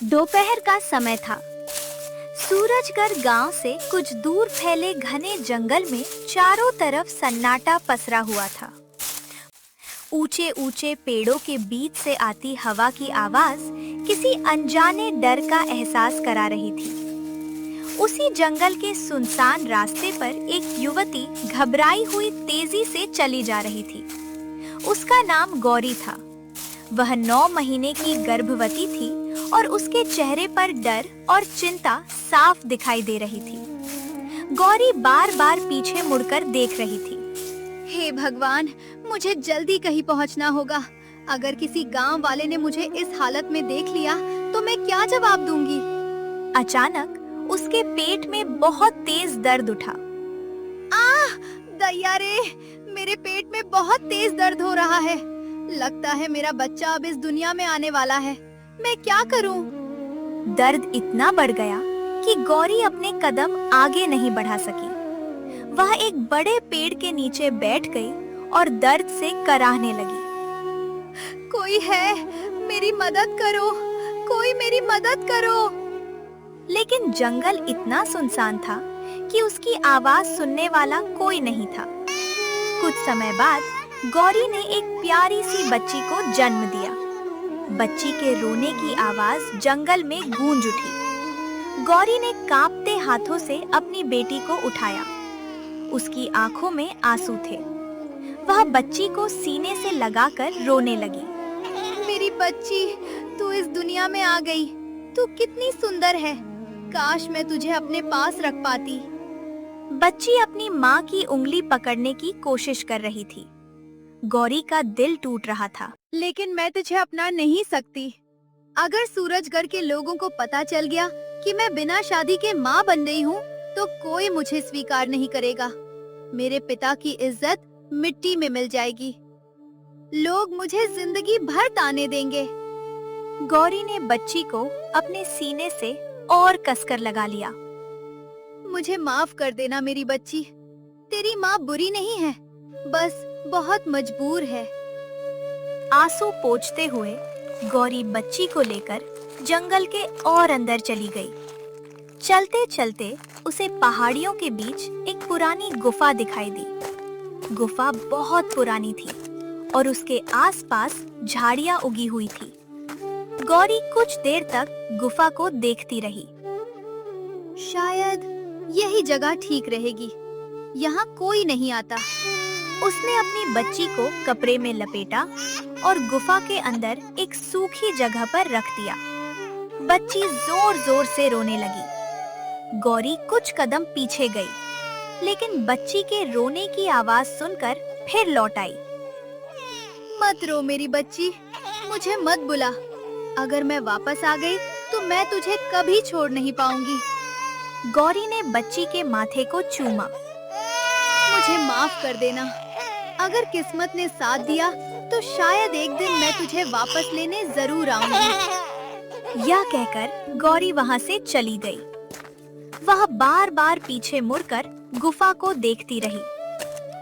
दोपहर का समय था। सूरजगढ़ गांव से कुछ दूर फैले घने जंगल में चारों तरफ सन्नाटा पसरा हुआ था। ऊंचे ऊंचे पेड़ों के बीच से आती हवा की आवाज किसी अनजाने डर का एहसास करा रही थी। उसी जंगल के सुनसान रास्ते पर एक युवती घबराई हुई तेजी से चली जा रही थी। उसका नाम गौरी था। वह 9 महीने की गर्भवती थी और उसके चेहरे पर डर और चिंता साफ दिखाई दे रही थी। गौरी बार बार पीछे मुड़कर देख रही थी। हे भगवान, मुझे जल्दी कहीं पहुंचना होगा। अगर किसी गांव वाले ने मुझे इस हालत में देख लिया तो मैं क्या जवाब दूंगी? अचानक उसके पेट में बहुत तेज दर्द उठा। आह! दया रे! मेरे पेट में बहुत तेज दर्द हो रहा है। लगता है मेरा बच्चा अब इस दुनिया में आने वाला है। मैं क्या करूं? दर्द इतना बढ़ गया कि गौरी अपने कदम आगे नहीं बढ़ा सकी। वह एक बड़े पेड़ के नीचे बैठ गई और दर्द से कराहने लगी। कोई है? मेरी मदद करो! कोई मेरी मदद करो! लेकिन जंगल इतना सुनसान था कि उसकी आवाज सुनने वाला कोई नहीं था। कुछ समय बाद गौरी ने एक प्यारी सी बच्ची को जन्म दिया। बच्ची के रोने की आवाज जंगल में गूंज उठी। गौरी ने कांपते हाथों से अपनी बेटी को उठाया। उसकी आंखों में आंसू थे। वह बच्ची को सीने से लगाकर रोने लगी। मेरी बच्ची, तू इस दुनिया में आ गई। तू कितनी सुंदर है। काश मैं तुझे अपने पास रख पाती। बच्ची अपनी माँ की उंगली पकड़ने की कोशिश कर रही थी। गौरी का दिल टूट रहा था। लेकिन मैं तुझे अपना नहीं सकती। अगर सूरजगढ़ के लोगों को पता चल गया कि मैं बिना शादी के माँ बन गई हूँ, तो कोई मुझे स्वीकार नहीं करेगा। मेरे पिता की इज्जत मिट्टी में मिल जाएगी। लोग मुझे जिंदगी भर ताने देंगे। गौरी ने बच्ची को अपने सीने से और कसकर लगा लिया। मुझे माफ कर देना मेरी बच्ची। तेरी माँ बुरी नहीं है, बस बहुत मजबूर है। आंसू पोंछते हुए गौरी बच्ची को लेकर जंगल के और अंदर चली गई। चलते चलते उसे पहाड़ियों के बीच एक पुरानी गुफा दिखाई दी। गुफा बहुत पुरानी थी और उसके आसपास झाड़ियां उगी हुई थी। गौरी कुछ देर तक गुफा को देखती रही। शायद यही जगह ठीक रहेगी। यहाँ कोई नहीं आता। उसने अपनी बच्ची को कपड़े में लपेटा और गुफा के अंदर एक सूखी जगह पर रख दिया। बच्ची जोर जोर से रोने लगी। गौरी कुछ कदम पीछे गई, लेकिन बच्ची के रोने की आवाज सुनकर फिर लौट आई। मत रो मेरी बच्ची, मुझे मत बुला। अगर मैं वापस आ गई तो मैं तुझे कभी छोड़ नहीं पाऊंगी। गौरी ने बच्ची के माथे को चूमा। मुझे माफ कर देना। अगर किस्मत ने साथ दिया तो शायद एक दिन मैं तुझे वापस लेने जरूर आऊंगी। यह कहकर गौरी वहां से चली गई। वह बार बार पीछे मुड़कर गुफा को देखती रही,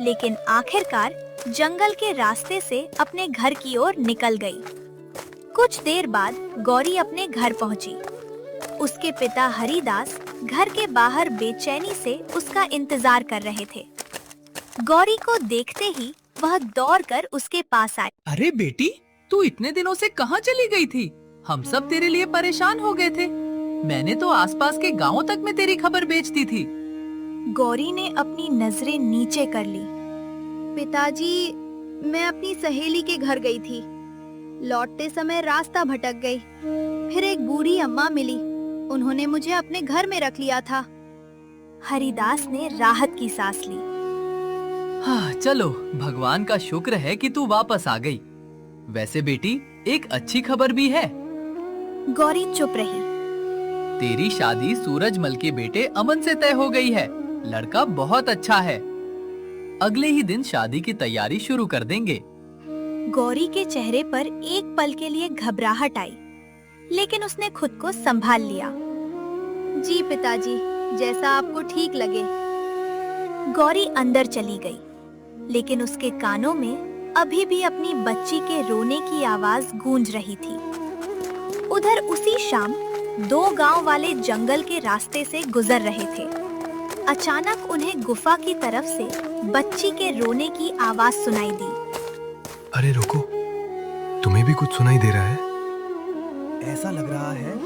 लेकिन आखिरकार जंगल के रास्ते से अपने घर की ओर निकल गई। कुछ देर बाद गौरी अपने घर पहुंची। उसके पिता हरिदास घर के बाहर बेचैनी से उसका इंतजार कर रहे थे। गौरी को देखते ही वह दौड़कर उसके पास आए। अरे बेटी, तू इतने दिनों से कहाँ चली गई थी? हम सब तेरे लिए परेशान हो गए थे। मैंने तो आसपास के गांवों तक में तेरी खबर बेचती थी। गौरी ने अपनी नजरें नीचे कर ली। पिताजी, मैं अपनी सहेली के घर गई थी। लौटते समय रास्ता भटक गई। फिर एक बूढ़ी अम्मा मिली। उन्होंने मुझे अपने घर में रख लिया था। हरिदास ने राहत की सांस ली। हाँ, चलो, भगवान का शुक्र है कि तू वापस आ गई। वैसे बेटी, एक अच्छी खबर भी है। गौरी चुप रही। तेरी शादी सूरजमल के बेटे अमन से तय हो गई है। लड़का बहुत अच्छा है। अगले ही दिन शादी की तैयारी शुरू कर देंगे। गौरी के चेहरे पर एक पल के लिए घबराहट आई, लेकिन उसने खुद को संभाल लिया। जी पिताजी, जैसा आपको ठीक लगे। गौरी अंदर चली गई, लेकिन उसके कानों में अभी भी अपनी बच्ची के रोने की आवाज गूंज रही थी। उधर उसी शाम 2 गांव वाले जंगल के रास्ते से गुजर रहे थे। अचानक उन्हें गुफा की तरफ से बच्ची के रोने की आवाज सुनाई दी। अरे रुको, तुम्हें भी कुछ सुनाई दे रहा है? ऐसा लग रहा है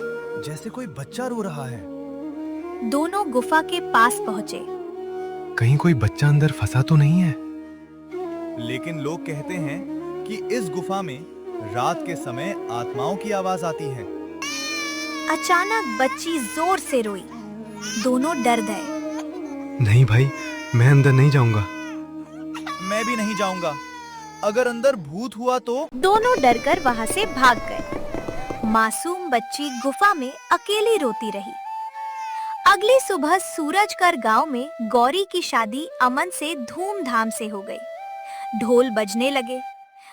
जैसे कोई बच्चा रो रहा है। दोनों गुफा के पास पहुंचे। कहीं कोई बच्चा अंदर फंसा तो नहीं है? लेकिन लोग कहते हैं कि इस गुफा में रात के समय आत्माओं की आवाज आती है। अचानक बच्ची जोर से रोई। दोनों डर गए। नहीं भाई, मैं अंदर नहीं जाऊंगा। मैं भी नहीं जाऊंगा। अगर अंदर भूत हुआ तो? दोनों डरकर वहां से भाग गए। मासूम बच्ची गुफा में अकेली रोती रही। अगली सुबह सूरजकर गांव में गौरी की शादी अमन से धूमधाम से हो गई। ढोल बजने लगे,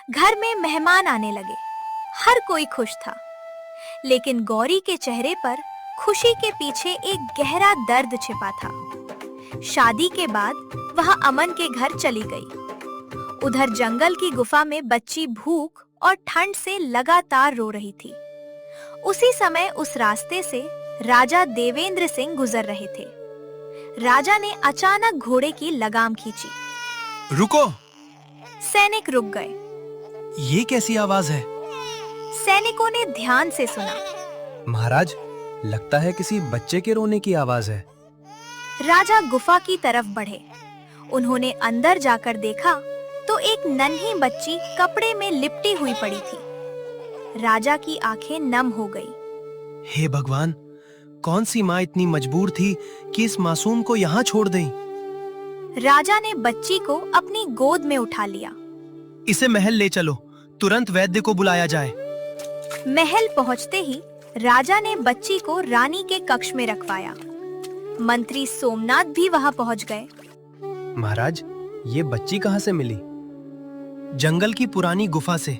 घर में मेहमान आने लगे। हर कोई खुश था, लेकिन गौरी के चेहरे पर खुशी के पीछे एक गहरा दर्द छिपा था। शादी के बाद वह अमन के घर चली गई। उधर जंगल की गुफा में बच्ची भूख और ठंड से लगातार रो रही थी। उसी समय उस रास्ते से राजा देवेंद्र सिंह गुजर रहे थे। राजा ने अचानक घोड़े की लगाम खींची। रुको! सैनिक रुक गए। ये कैसी आवाज है? सैनिकों ने ध्यान से सुना। महाराज, लगता है किसी बच्चे के रोने की आवाज है। राजा गुफा की तरफ बढ़े। उन्होंने अंदर जाकर देखा तो एक नन्ही बच्ची कपड़े में लिपटी हुई पड़ी थी। राजा की आंखें नम हो गई। हे भगवान, कौन सी माँ इतनी मजबूर थी कि इस मासूम को यहाँ छोड़ दें? राजा ने बच्ची को अपनी गोद में उठा लिया। इसे महल ले चलो, तुरंत वैद्य को बुलाया जाए। महल पहुंचते ही राजा ने बच्ची को रानी के कक्ष में रखवाया। मंत्री सोमनाथ भी वहां पहुंच गए। महाराज, ये बच्ची कहाँ से मिली? जंगल की पुरानी गुफा से।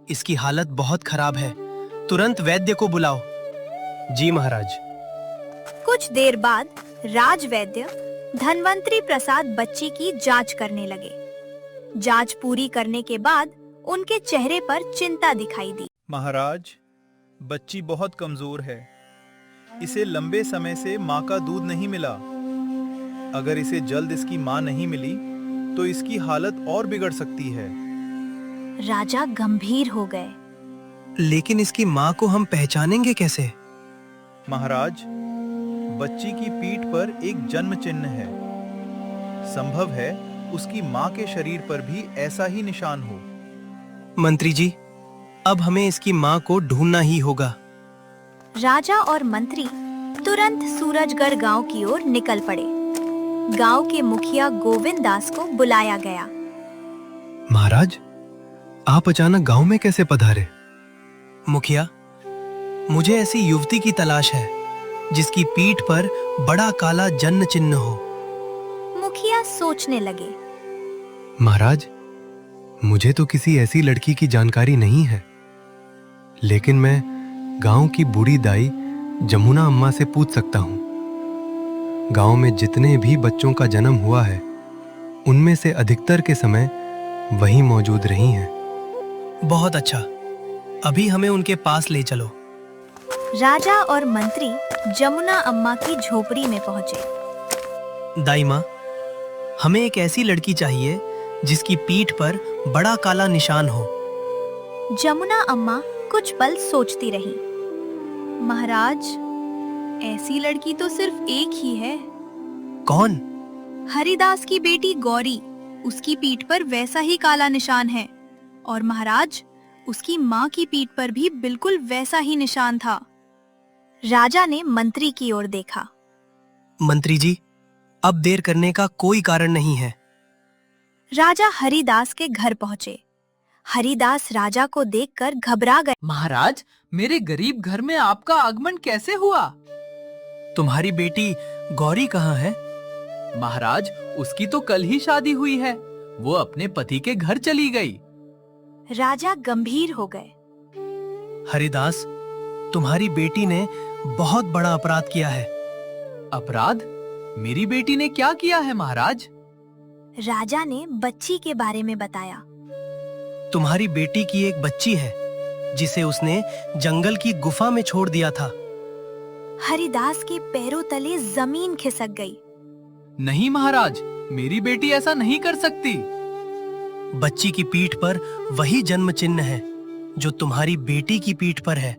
इसकी हालत बहुत खराब है, तुरंत वैद्य को बुलाओ। जी महाराज। कुछ देर बाद राजवैद्य धन्वंतरी प्रसाद बच्ची की जांच करने लगे। जांच पूरी करने के बाद उनके चेहरे पर चिंता दिखाई दी। महाराज, बच्ची बहुत कमजोर है। इसे लंबे समय से माँ का दूध नहीं मिला। अगर इसे जल्द इसकी माँ नहीं मिली तो इसकी हालत और बिगड़ सकती है। राजा गंभीर हो गए। लेकिन इसकी माँ को हम पहचानेंगे कैसे? महाराज, बच्ची की पीठ पर एक जन्म चिन्ह है। संभव है उसकी माँ के शरीर पर भी ऐसा ही निशान हो। मंत्री जी, अब हमें इसकी माँ को ढूंढना ही होगा। राजा और मंत्री तुरंत सूरजगढ़ गांव की ओर निकल पड़े। गांव के मुखिया गोविंद दास को बुलाया गया। महाराज, आप अचानक गांव में कैसे पधारे? मुखिया, मुझे ऐसी युवती की तलाश है जिसकी पीठ पर बड़ा काला जन्म चिन्ह हो। मुखिया सोचने लगे। महाराज, मुझे तो किसी ऐसी लड़की की जानकारी नहीं है, लेकिन मैं गांव की बूढ़ी दाई जमुना अम्मा से पूछ सकता हूँ। गांव में जितने भी बच्चों का जन्म हुआ है, उनमें से अधिकतर के समय वही मौजूद रही हैं। बहुत अच्छा, अभी हमें उनके पास ले चलो। राजा और मंत्री जमुना अम्मा की झोपड़ी में पहुंचे। दाई माँ, हमें एक ऐसी लड़की चाहिए जिसकी पीठ पर बड़ा काला निशान हो। जमुना अम्मा कुछ पल सोचती रही। महाराज, ऐसी लड़की तो सिर्फ एक ही है। कौन? हरिदास की बेटी गौरी। उसकी पीठ पर वैसा ही काला निशान है। और महाराज, उसकी माँ की पीठ पर भी बिल्कुल वैसा ही निशान था। राजा ने मंत्री की ओर देखा। मंत्री जी, अब देर करने का कोई कारण नहीं है। राजा हरिदास के घर पहुंचे। हरिदास राजा को देखकर घबरा गए। महाराज, मेरे गरीब घर में आपका आगमन कैसे हुआ? तुम्हारी बेटी गौरी कहाँ है? महाराज, उसकी तो कल ही शादी हुई है। वो अपने पति के घर चली गई। राजा गंभीर हो गए। हरिदास, तुम्हारी बेटी ने बहुत बड़ा अपराध किया है। अपराध? मेरी बेटी ने क्या किया है महाराज? राजा ने बच्ची के बारे में बताया। तुम्हारी बेटी की एक बच्ची है जिसे उसने जंगल की गुफा में छोड़ दिया था। हरिदास के पैरों तले जमीन खिसक गई। नहीं महाराज, मेरी बेटी ऐसा नहीं कर सकती। बच्ची की पीठ पर वही जन्म चिन्ह है जो तुम्हारी बेटी की पीठ पर है।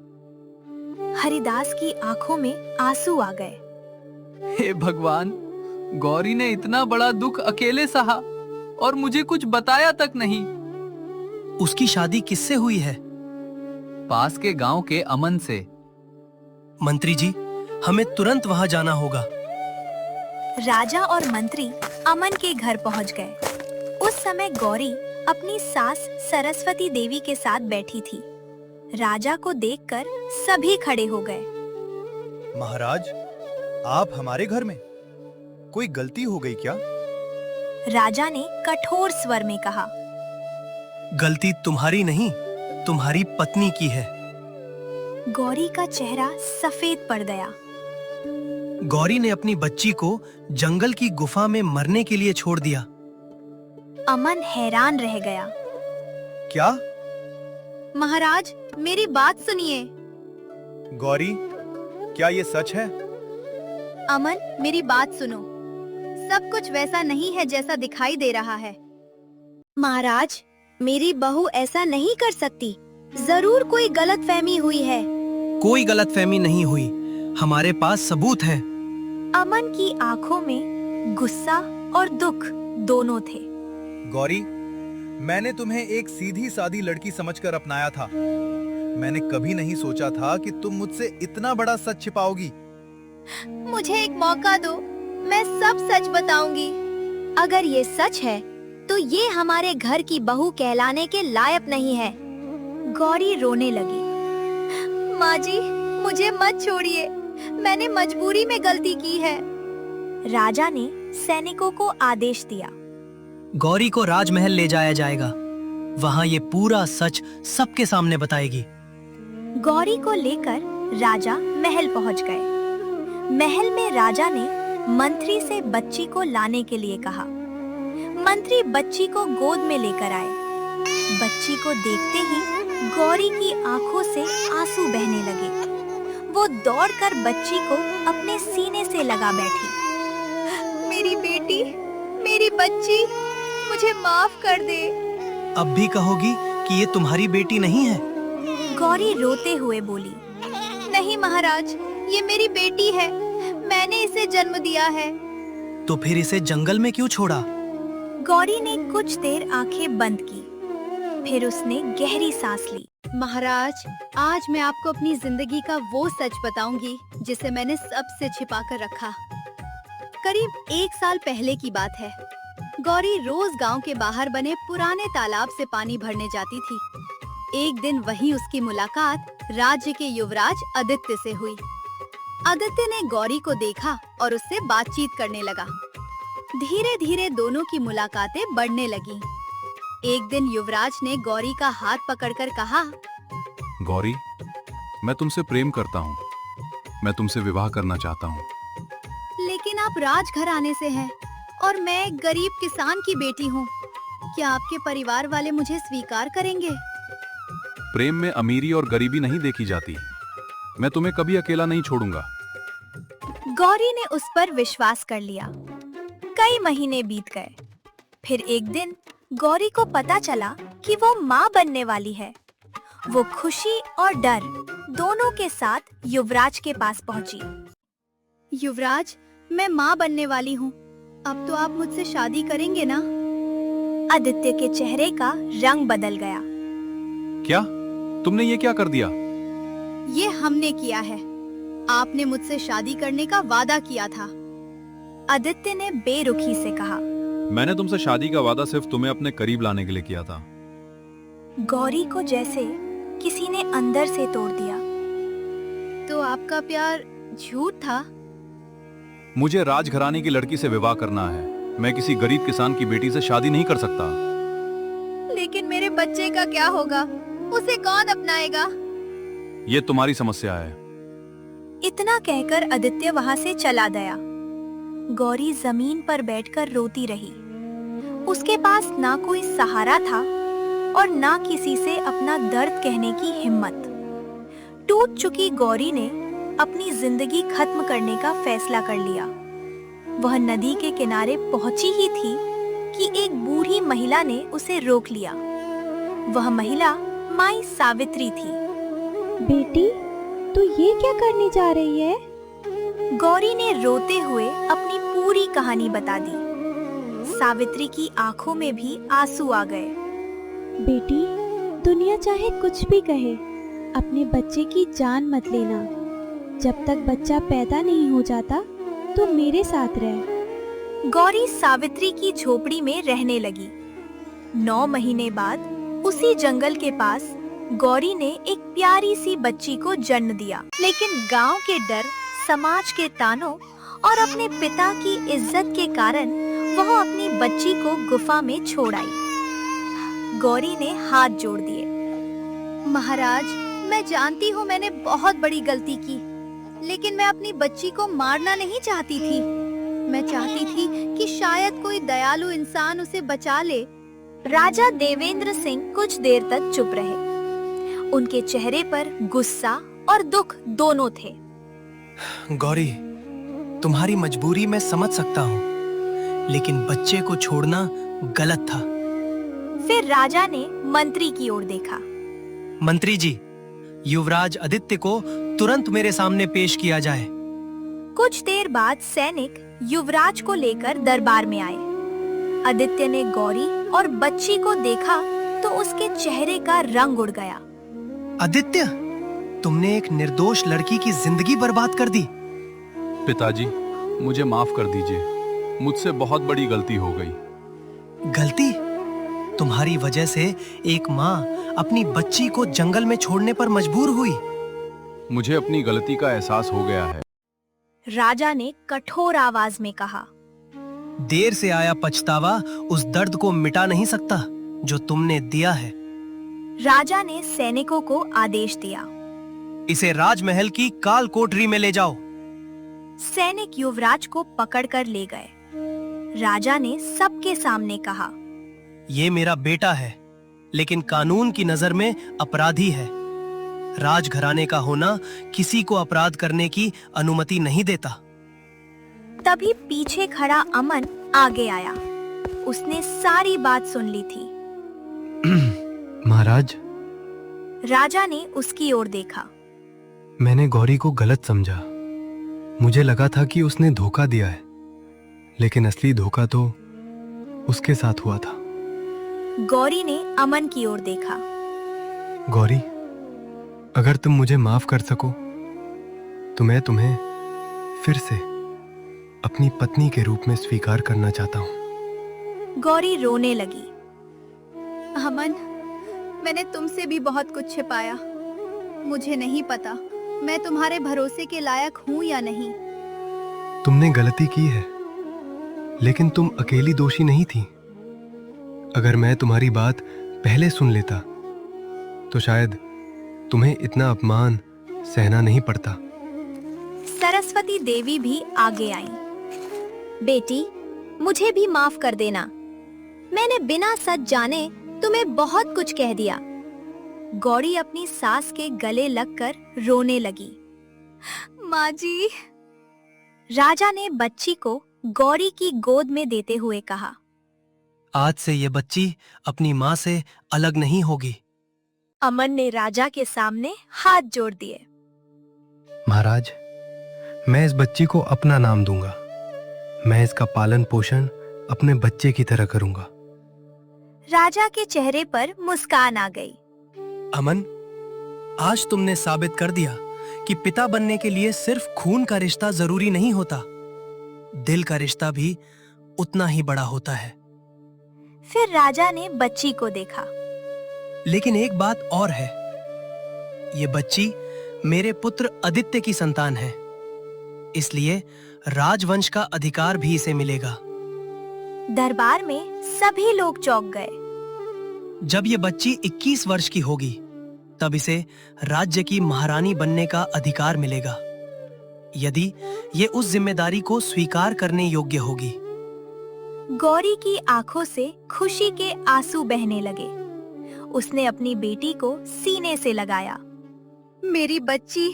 हरिदास की आंखों में आंसू आ गए। हे भगवान, गौरी ने इतना बड़ा दुख अकेले सहा और मुझे कुछ बताया तक नहीं। उसकी शादी किससे हुई है? पास के गांव के अमन से। मंत्री जी, हमें तुरंत वहां जाना होगा। राजा और मंत्री अमन के घर पहुंच गए। उस समय गौरी अपनी सास सरस्वती देवी के साथ बैठी थी। राजा को देखकर सभी खड़े हो गए। महाराज, आप हमारे घर में? कोई गलती हो गई क्या? राजा ने कठोर स्वर में कहा। गलती तुम्हारी नहीं, तुम्हारी पत्नी की है। गौरी का चेहरा सफेद पड़ गया। गौरी ने अपनी बच्ची को जंगल की गुफा में मरने के लिए छोड़ दिया। अमन हैरान रह गया। क्या? महाराज, मेरी बात सुनिए। गौरी, क्या ये सच है? अमन, मेरी बात सुनो। सब कुछ वैसा नहीं है जैसा दिखाई दे रहा है। महाराज, मेरी बहू ऐसा नहीं कर सकती। जरूर कोई गलतफहमी हुई है। कोई गलतफहमी नहीं हुई, हमारे पास सबूत है। अमन की आंखों में गुस्सा और दुख दोनों थे। गौरी, मैंने तुम्हें एक सीधी सादी लड़की समझकर अपनाया था। मैंने कभी नहीं सोचा था कि तुम मुझसे इतना बड़ा सच छिपाओगी। मुझे एक मौका दो, मैं सब सच बताऊंगी। अगर ये सच है तो ये हमारे घर की बहू कहलाने के लायक नहीं है। गौरी रोने लगी। माँ जी, मुझे मत छोड़िए, मैंने मजबूरी में गलती की है। राजा ने सैनिकों को आदेश दिया। गौरी को राजमहल ले जाया जाएगा। वहाँ ये पूरा सच सबके सामने बताएगी। गौरी को लेकर राजा महल पहुंच गए। महल में राजा ने मंत्री से बच्ची को लाने के लिए कहा। मंत्री बच्ची को गोद में लेकर आए। बच्ची को देखते ही गौरी की आंखों से आंसू बहने लगे। वो दौड़कर बच्ची को अपने सीने से लगा बैठी। मेरी बेटी, मेरी बच्ची, मुझे माफ कर दे। अब भी कहोगी कि ये तुम्हारी बेटी नहीं है? गौरी रोते हुए बोली। नहीं महाराज, ये मेरी बेटी है, मैंने इसे जन्म दिया है। तो फिर इसे जंगल में क्यों छोड़ा? गौरी ने कुछ देर आंखें बंद की, फिर उसने गहरी सांस ली। महाराज, आज मैं आपको अपनी जिंदगी का वो सच बताऊंगी जिसे मैंने सबसे छिपा कर रखा। करीब 1 साल पहले की बात है। गौरी रोज गांव के बाहर बने पुराने तालाब से पानी भरने जाती थी। एक दिन वहीं उसकी मुलाकात राज्य के युवराज आदित्य से हुई। आदित्य ने गौरी को देखा और उससे बातचीत करने लगा। धीरे धीरे दोनों की मुलाकातें बढ़ने लगीं। एक दिन युवराज ने गौरी का हाथ पकड़कर कहा, गौरी, मैं तुमसे प्रेम करता हूँ। मैं तुमसे विवाह करना चाहता हूँ। लेकिन आप राजघराने से हैं और मैं एक गरीब किसान की बेटी हूँ। क्या आपके परिवार वाले मुझे स्वीकार करेंगे? प्रेम में अमीरी और गरीबी नहीं देखी जाती। मैं तुम्हें कभी अकेला नहीं छोड़ूंगा। गौरी ने उस पर विश्वास कर लिया। कई महीने बीत गए। फिर एक दिन गौरी को पता चला कि वो माँ बनने वाली है। वो खुशी और डर दोनों के साथ युवराज के पास पहुंची। युवराज, मैं माँ बनने वाली हूँ। अब तो आप मुझसे शादी करेंगे ना? आदित्य के चेहरे का रंग बदल गया। क्या? तुमने ये क्या कर दिया? ये हमने किया है। आपने मुझसे शादी करने का वादा किया था। आदित्य ने बेरुखी से कहा। मैंने तुमसे शादी का वादा सिर्फ तुम्हें अपने करीब लाने के लिए किया था। गौरी को जैसे किसी ने अंदर से तोड़ दिया। तो आपका प्यार झूठ था? मुझे राजघराने की लड़की से विवाह करना है। मैं किसी गरीब किसान की बेटी से शादी नहीं कर सकता। लेकिन मेरे बच्चे का क्या होगा? उसे कौन अपनाएगा? ये तुम्हारी समस्या है। इतना कहकर आदित्य वहां से चला गया। गौरी जमीन पर बैठकर रोती रही। उसके पास ना कोई सहारा था और ना किसी से अपना दर्द कहने की हिम्मत। टूट चुकी गौरी ने अपनी जिंदगी खत्म करने का फैसला कर लिया। वह नदी के किनारे पहुंची ही थी कि एक बूढ़ी महिला ने उसे रोक लिया। वह महिला माई सावित्री थी। बेटी, तू ये क्या करने जा रही है? गौरी ने रोते हुए अपनी पूरी कहानी बता दी। सावित्री की आंखों में भी आंसू आ गए। बेटी, दुनिया चाहे कुछ भी कहे, अपने बच्चे की जान मत लेना। जब तक बच्चा पैदा नहीं हो जाता तो मेरे साथ रह। गौरी सावित्री की झोपड़ी में रहने लगी। 9 महीने बाद उसी जंगल के पास गौरी ने एक प्यारी सी बच्ची को जन्म दिया। लेकिन गांव के डर, समाज के तानों और अपने पिता की इज्जत के कारण वह अपनी बच्ची को गुफा में छोड़ आई। गौरी ने हाथ जोड़ दिए। महाराज, मैं जानती हूँ मैंने बहुत बड़ी गलती की, लेकिन मैं अपनी बच्ची को मारना नहीं चाहती थी। मैं चाहती थी कि शायद कोई दयालु इंसान उसे बचा ले। राजा देवेंद्र सिंह कुछ देर तक चुप रहे। उनके चेहरे पर गुस्सा और दुख दोनों थे। गौरी, तुम्हारी मजबूरी मैं समझ सकता हूँ, लेकिन बच्चे को छोड़ना गलत था। फिर राजा ने मंत्री की ओर देखा। मंत्री जी, युवराज आदित्य को तुरंत मेरे सामने पेश किया जाए। कुछ देर बाद सैनिक युवराज को लेकर दरबार में आए। आदित्य ने गौरी और बच्ची को देखा तो उसके चेहरे का रंग उड़ गया। आदित्य, तुमने एक निर्दोष लड़की की जिंदगी बर्बाद कर दी। पिताजी, मुझे माफ कर दीजिए। मुझसे बहुत बड़ी गलती हो गई। गलती? तुम्हारी वजह से एक माँ अपनी बच्ची को जंगल में छोड़ने पर मजबूर हुई। मुझे अपनी गलती का एहसास हो गया है। राजा ने कठोर आवाज में कहा। देर से आया पछतावा उस दर्द को मिटा नहीं सकता जो तुमने दिया है। राजा ने सैनिकों को आदेश दिया। इसे राजमहल की काल कोठरी में ले जाओ। सैनिक युवराज को पकड़कर ले गए। राजा ने सबके सामने कहा, ये मेरा बेटा है, लेकिन कानून की नजर में अपराधी है। राजघराने का होना किसी को अपराध करने की अनुमति नहीं देता। तभी पीछे खड़ा अमन आगे आया। उसने सारी बात सुन ली थी। महाराज, राजा ने उसकी ओर देखा। मैंने गौरी को गलत समझा। मुझे लगा था कि उसने धोखा दिया है, लेकिन असली धोखा तो उसके साथ हुआ था। गौरी ने अमन की ओर देखा। गौरी, अगर तुम मुझे माफ कर सको तो मैं तुम्हें फिर से अपनी पत्नी के रूप में स्वीकार करना चाहता हूँ। गौरी रोने लगी। अमन, मैंने तुमसे भी बहुत कुछ छिपाया। मुझे नहीं पता मैं तुम्हारे भरोसे के लायक हूँ या नहीं। तुमने गलती की है, लेकिन तुम अकेली दोषी नहीं थी। अगर मैं तुम्हारी बात पहले सुन लेता तो शायद तुम्हें इतना अपमान सहना नहीं पड़ता। सरस्वती देवी भी आगे आईं। बेटी, मुझे भी माफ कर देना। मैंने बिना सच जाने तुम्हें बहुत कुछ कह दिया। गौरी अपनी सास के गले लगकर रोने लगी। माँ जी। राजा ने बच्ची को गौरी की गोद में देते हुए कहा, आज से ये बच्ची अपनी माँ से अलग नहीं होगी। अमन ने राजा के सामने हाथ जोड़ दिए। महाराज, मैं इस बच्ची को अपना नाम दूंगा। मैं इसका पालन पोषण अपने बच्चे की तरह करूंगा। राजा के चेहरे पर मुस्कान आ गई। अमन, आज तुमने साबित कर दिया कि पिता बनने के लिए सिर्फ खून का रिश्ता जरूरी नहीं होता, दिल का रिश्ता भी उतना ही बड़ा होता है। फिर राजा ने बच्ची को देखा। लेकिन एक बात और है, ये बच्ची मेरे पुत्र आदित्य की संतान है, इसलिए राजवंश का अधिकार भी इसे मिलेगा। दरबार में सभी लोग चौंक गए। जब ये बच्ची 21 वर्ष की होगी, तब इसे राज्य की महारानी बनने का अधिकार मिलेगा, यदि ये उस जिम्मेदारी को स्वीकार करने योग्य होगी। गौरी की आंखों से खुशी के आंसू बहने लगे। उसने अपनी बेटी को सीने से लगाया। मेरी बच्ची,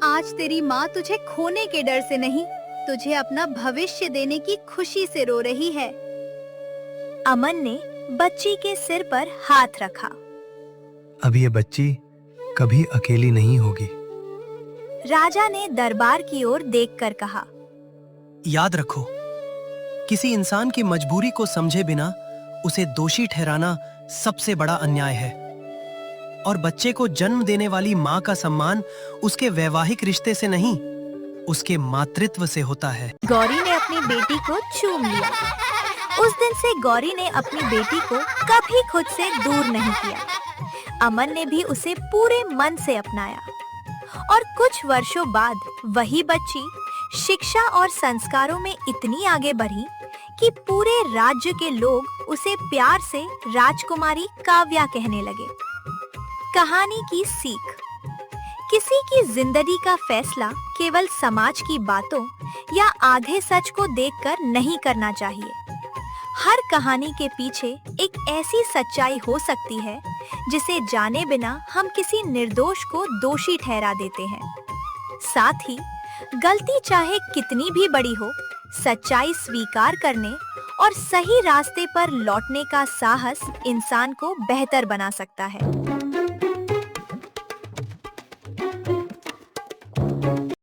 आज तेरी माँ तुझे खोने के डर से नहीं, तुझे अपना भविष्य देने की खुशी से रो रही है। अमन ने बच्ची के सिर पर हाथ रखा। अब ये बच्ची कभी अकेली नहीं होगी। राजा ने दरबार की ओर देखकर कहा, याद रखो, किसी इंसान की मजबूरी को समझे बिना उसे दोषी ठहराना सबसे बड़ा अन्याय है। और बच्चे को जन्म देने वाली माँ का सम्मान उसके वैवाहिक रिश्ते से नहीं, उसके मातृत्व से होता है। गौरी ने अपनी बेटी को चूम लिया। उस दिन से गौरी ने अपनी बेटी को कभी खुद से दूर नहीं किया। अमन ने भी उसे पूरे मन से अपनाया और कुछ वर्षों बाद वही बच्ची शिक्षा और संस्कारों में इतनी आगे बढ़ी कि पूरे राज्य के लोग उसे प्यार से राजकुमारी काव्या कहने लगे। कहानी की सीख: किसी की जिंदगी का फैसला केवल समाज की बातों या आधे सच को देखकर नहीं करना चाहिए। हर कहानी के पीछे एक ऐसी सच्चाई हो सकती है जिसे जाने बिना हम किसी निर्दोष को दोषी ठहरा देते हैं। साथ ही गलती चाहे कितनी भी बड़ी हो, सच्चाई स्वीकार करने और सही रास्ते पर लौटने का साहस इंसान को बेहतर बना सकता है।